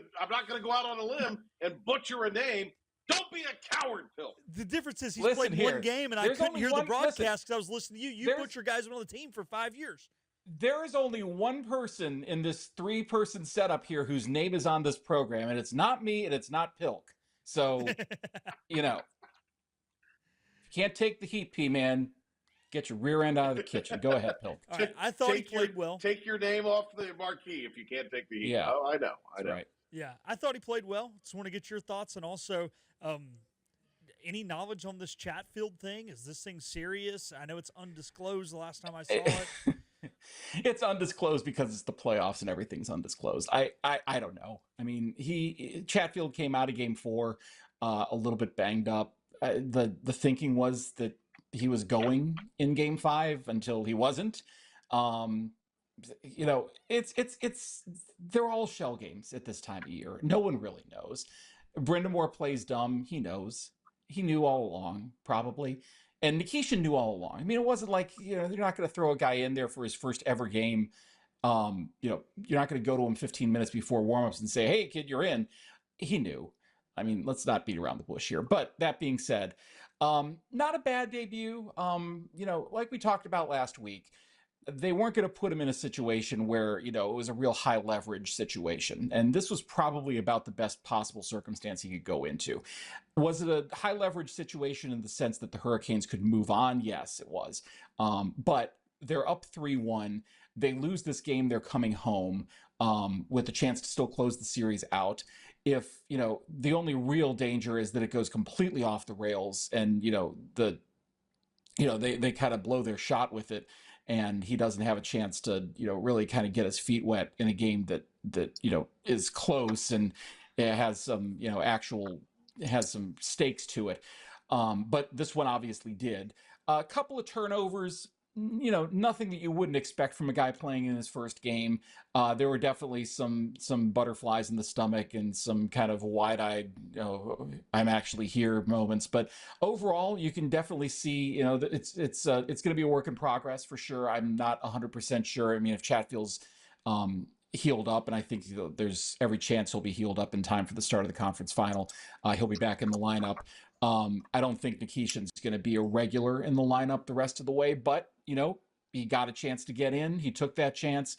go out on a limb and butcher a name." Don't be a coward, Phil. The difference is he's played one game, and I couldn't hear the broadcast because I was listening to you. You butcher guys on the team for 5 years. There is only one person in this 3-person setup here whose name is on this program, and it's not me, and it's not Pilk. So, can't take the heat, P-Man. Get your rear end out of the kitchen. Go ahead, Pilk. All right, I thought he played well. Take your name off the marquee if you can't take the heat. Yeah. Oh, I know. Right. Yeah, I thought he played well. Just want to get your thoughts, and also any knowledge on this Chatfield thing? Is this thing serious? I know it's undisclosed the last time I saw it. It's undisclosed because it's the playoffs and everything's undisclosed. I don't know. I mean, Chatfield came out of Game 4 a little bit banged up. The thinking was that he was going in Game 5 until he wasn't. It's they're all shell games at this time of year. No one really knows. Brindamore plays dumb. He knows. He knew all along, probably. And Nikishin knew all along. I mean, it wasn't like, they're not going to throw a guy in there for his first ever game. You're not going to go to him 15 minutes before warmups and say, "Hey, kid, you're in." He knew. I mean, let's not beat around the bush here. But that being said, not a bad debut. Like we talked about last week, they weren't going to put him in a situation where, it was a real high leverage situation. And this was probably about the best possible circumstance he could go into. Was it a high leverage situation in the sense that the Hurricanes could move on? Yes, it was. But they're up 3-1. They lose this game. They're coming home with a chance to still close the series out. If, the only real danger is that it goes completely off the rails and, they kind of blow their shot with it, and he doesn't have a chance to, really kind of get his feet wet in a game that is close and it has some, has some stakes to it. But this one obviously did. A couple of turnovers, nothing that you wouldn't expect from a guy playing in his first game. There were definitely some butterflies in the stomach and some kind of wide-eyed, I'm actually here moments. But overall, you can definitely see, that it's going to be a work in progress for sure. I'm not 100% sure. I mean, if Chatfield's healed up, and I think there's every chance he'll be healed up in time for the start of the conference final, he'll be back in the lineup. I don't think Nikishin's going to be a regular in the lineup the rest of the way, but, he got a chance to get in. He took that chance.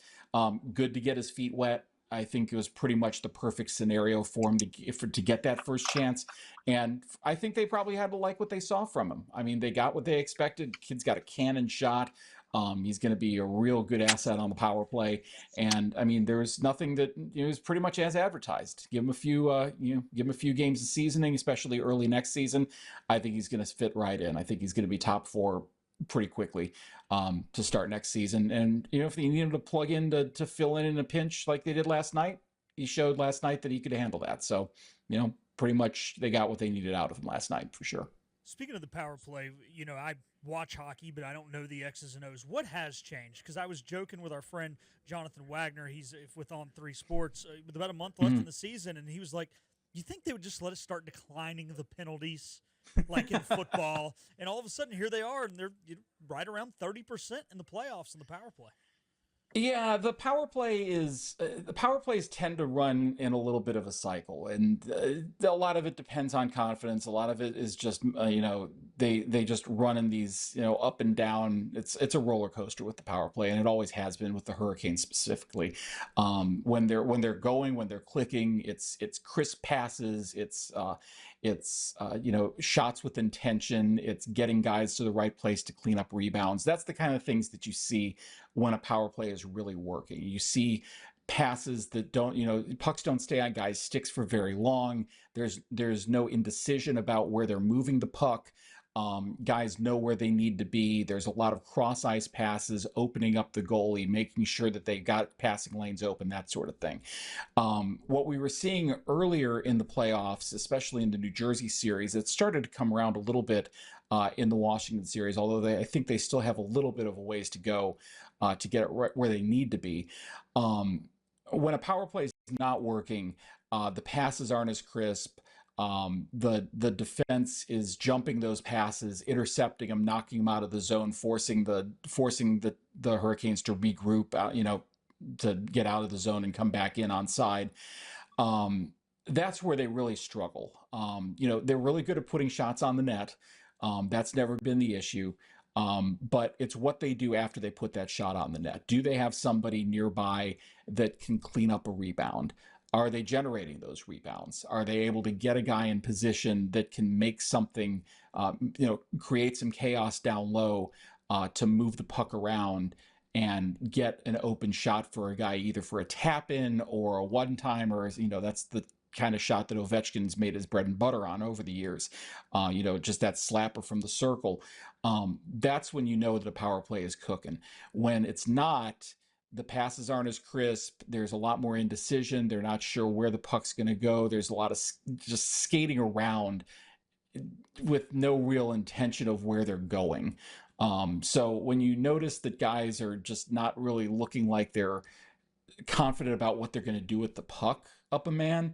Good to get his feet wet. I think it was pretty much the perfect scenario for him to get that first chance. And I think they probably had to like what they saw from him. I mean, they got what they expected. Kid's got a cannon shot. He's going to be a real good asset on the power play. And I mean, there's nothing that is pretty much as advertised. Give him a few games of seasoning, especially early next season. I think he's going to fit right in. I think he's going to be top 4 pretty quickly to start next season. And if they need him to plug in to fill in a pinch like they did last night, he showed last night that he could handle that. So pretty much they got what they needed out of him last night for sure. Speaking of the power play, I watch hockey, but I don't know the X's and O's. What has changed? Because I was joking with our friend Jonathan Wagner. He's with On 3 Sports with about a month left in the season, and he was like, "You think they would just let us start declining the penalties like in football?" And all of a sudden, here they are, and they're right around 30% in the playoffs in the power play. Yeah, the power plays tend to run in a little bit of a cycle, and a lot of it depends on confidence. A lot of it is just they just run in these up and down. It's a roller coaster with the power play, and it always has been with the Hurricanes specifically. When they're clicking, it's crisp passes. It's shots with intention. It's getting guys to the right place to clean up rebounds. That's the kind of things that you see when a power play is really working. You see passes that don't, pucks don't stay on guys' sticks for very long. There's no indecision about where they're moving the puck. Guys know where they need to be. There's a lot of cross ice passes, opening up the goalie, making sure that they got passing lanes open, that sort of thing. What we were seeing earlier in the playoffs, especially in the New Jersey series, it started to come around a little bit in the Washington series, although I think they still have a little bit of a ways to go to get it right where they need to be. When a power play is not working, the passes aren't as crisp. The defense is jumping those passes, intercepting them, knocking them out of the zone, forcing the Hurricanes to regroup, to get out of the zone and come back in on side. That's where they really struggle. They're really good at putting shots on the net. That's never been the issue. But it's what they do after they put that shot on the net. Do they have somebody nearby that can clean up a rebound? Are they generating those rebounds? Are they able to get a guy in position that can make something, create some chaos down low to move the puck around and get an open shot for a guy, either for a tap in or a one timer? That's the kind of shot that Ovechkin's made his bread and butter on over the years. Just that slapper from the circle. That's when you know that a power play is cooking. When it's not, the passes aren't as crisp. There's a lot more indecision. They're not sure where the puck's going to go. There's a lot of just skating around with no real intention of where they're going. So when you notice that guys are just not really looking like they're confident about what they're going to do with the puck up a man,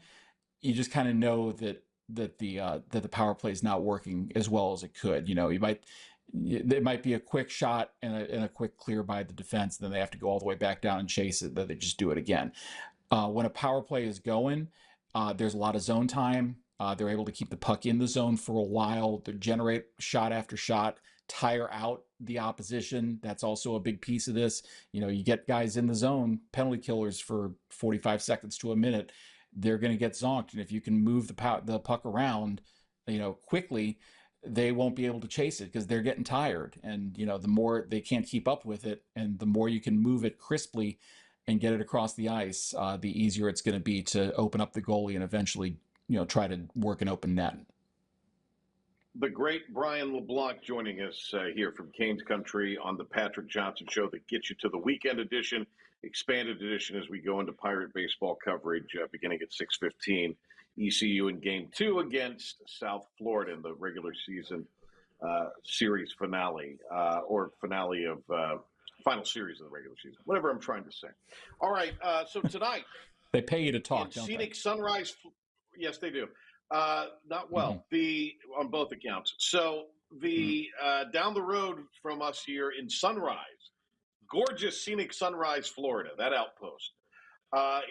you just kind of know that the power play is not working as well as it could. There might be a quick shot and a quick clear by the defense, then they have to go all the way back down and chase it. Then they just do it again. When a power play is going, there's a lot of zone time. They're able to keep the puck in the zone for a while. They generate shot after shot, tire out the opposition. That's also a big piece of this. You get guys in the zone, penalty killers for 45 seconds to a minute. They're going to get zonked, and if you can move the puck around, quickly, they won't be able to chase it because they're getting tired. And, the more they can't keep up with it, and the more you can move it crisply and get it across the ice, the easier it's going to be to open up the goalie and eventually, try to work an open net. The great Brian LaBlanc joining us here from Canes Country on the Patrick Johnson Show that gets you to the weekend edition, expanded edition as we go into Pirate baseball coverage beginning at 6:15. ECU in Game 2 against South Florida in the regular season series finale, or finale of final series of the regular season, whatever I'm trying to say. All right, so tonight. They pay you to talk, don't Scenic they? Sunrise, yes, they do. Not well, on both accounts. So down the road from us here in Sunrise, gorgeous scenic Sunrise, Florida, that outpost.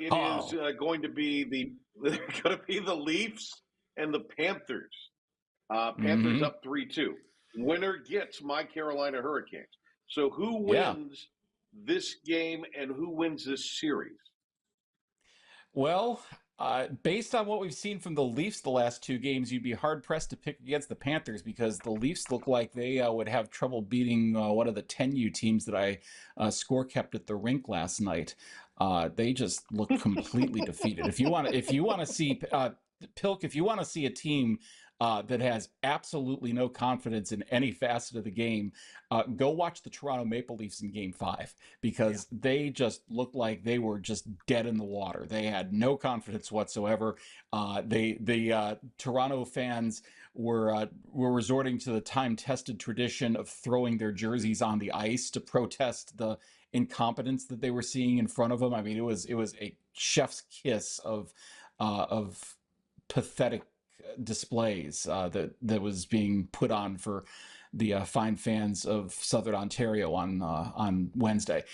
It is going to be the Leafs and the Panthers. Panthers up 3-2. Winner gets my Carolina Hurricanes. So who wins this game and who wins this series? Well, based on what we've seen from the Leafs the last two games, you'd be hard-pressed to pick against the Panthers because the Leafs look like they would have trouble beating one of the 10U teams that I score kept at the rink last night. They just look completely defeated. If you want to see Pilk, if you want to see a team that has absolutely no confidence in any facet of the game, go watch the Toronto Maple Leafs in Game 5 because they just looked like they were just dead in the water. They had no confidence whatsoever. The Toronto fans were resorting to the time-tested tradition of throwing their jerseys on the ice to protest the incompetence that they were seeing in front of them. I mean, it was a chef's kiss of pathetic displays that was being put on for the fine fans of Southern Ontario on Wednesday.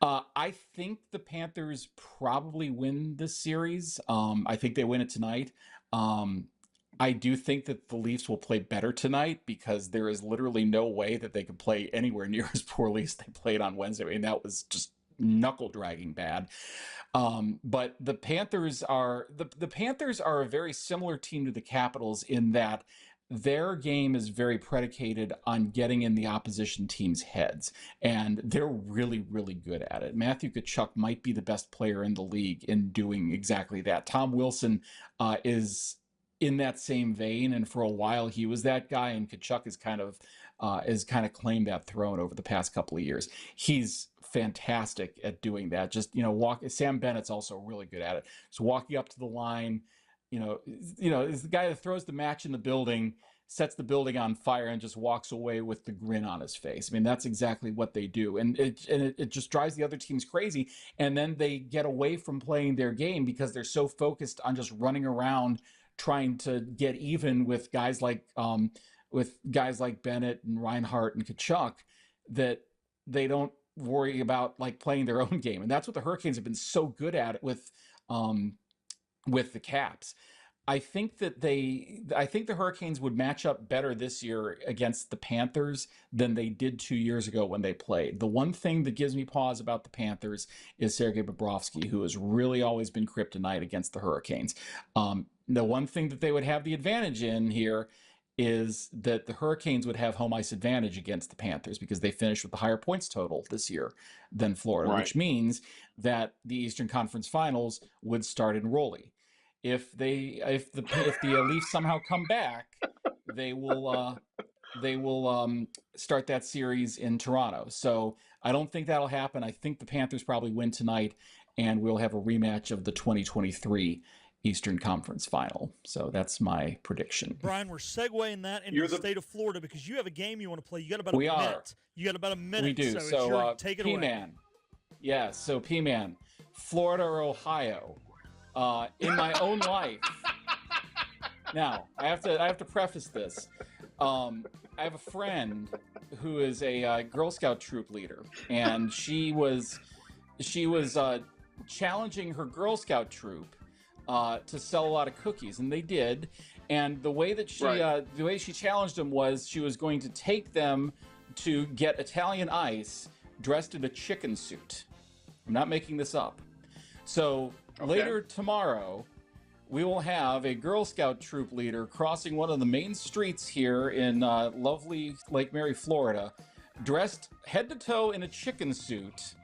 I think the Panthers probably win this series. I think they win it tonight. I do think that the Leafs will play better tonight because there is literally no way that they could play anywhere near as poorly as they played on Wednesday. I mean, that was just knuckle-dragging bad. But the Panthers are the Panthers are a very similar team to the Capitals in that their game is very predicated on getting in the opposition team's heads, and they're really, really good at it. Matthew Tkachuk might be the best player in the league in doing exactly that. Tom Wilson is in that same vein, and for a while he was that guy, and Tkachuk is kind of claimed that throne over the past couple of years. He's fantastic at doing that. Just, Sam Bennett's also really good at it. So walking up to the line, is the guy that throws the match in the building, sets the building on fire, and just walks away with the grin on his face. I mean, that's exactly what they do. And it just drives the other teams crazy. And then they get away from playing their game because they're so focused on just running around trying to get even with guys like Bennett and Reinhart and Tkachuk, that they don't worry about like playing their own game. And that's what the Hurricanes have been so good at it with the Caps. I think the Hurricanes would match up better this year against the Panthers than they did 2 years ago when they played. The one thing that gives me pause about the Panthers is Sergei Bobrovsky, who has really always been kryptonite against the Hurricanes. The one thing that they would have the advantage in here is that the Hurricanes would have home ice advantage against the Panthers because they finished with the higher points total this year than Florida, Right. which means that the Eastern Conference Finals would start in Raleigh. If the Leafs somehow come back, they will start that series in Toronto. So I don't think that'll happen. I think the Panthers probably win tonight, and we'll have a rematch of the 2023 Eastern Conference Final. So that's my prediction. Brian, we're segueing that into the state of Florida because you have a game you want to play. You got about a minute. You got about a minute. We do. So take it away. P-Man. Yeah, so P-Man, Florida or Ohio? In my own life. Now, I have to preface this. I have a friend who is a Girl Scout troop leader, and she was challenging her Girl Scout troop to sell a lot of cookies, and they did. And the way that she challenged them was she was going to take them to get Italian ice dressed in a chicken suit. I'm not making this up. So later tomorrow, we will have a Girl Scout troop leader crossing one of the main streets here in lovely Lake Mary, Florida, dressed head to toe in a chicken suit,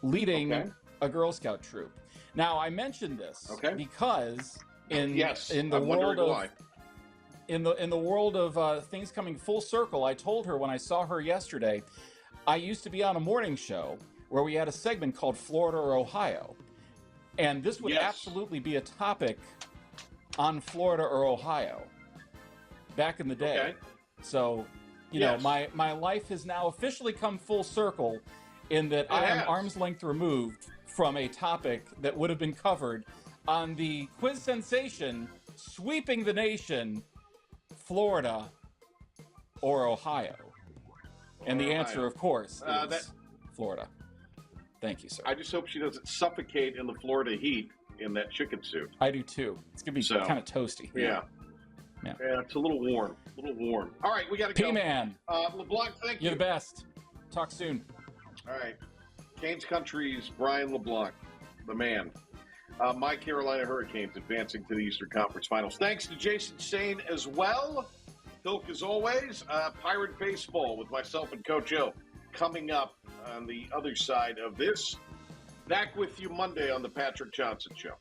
leading a Girl Scout troop. Now, I mentioned this because in the world of things coming full circle, I told her when I saw her yesterday, I used to be on a morning show where we had a segment called Florida or Ohio. And this would absolutely be a topic on Florida or Ohio back in the day. Okay. So, you know, my life has now officially come full circle in that I am arm's length removed from a topic that would have been covered on the quiz sensation sweeping the nation, Florida or Ohio. And the answer, of course, is Florida. Thank you, sir. I just hope she doesn't suffocate in the Florida heat in that chicken suit. I do too. It's going to be kind of toasty. Yeah, it's a little warm. All right, we got to go. P-Man. LaBlanc, thank you. You're the best. Talk soon. All right. Canes Country's Brian LaBlanc, the man. My Carolina Hurricanes advancing to the Eastern Conference Finals. Thanks to Jason Saine as well. Hilk, as always. Pirate Baseball with myself and Coach O coming up on the other side of this. Back with you Monday on the Patrick Johnson Show.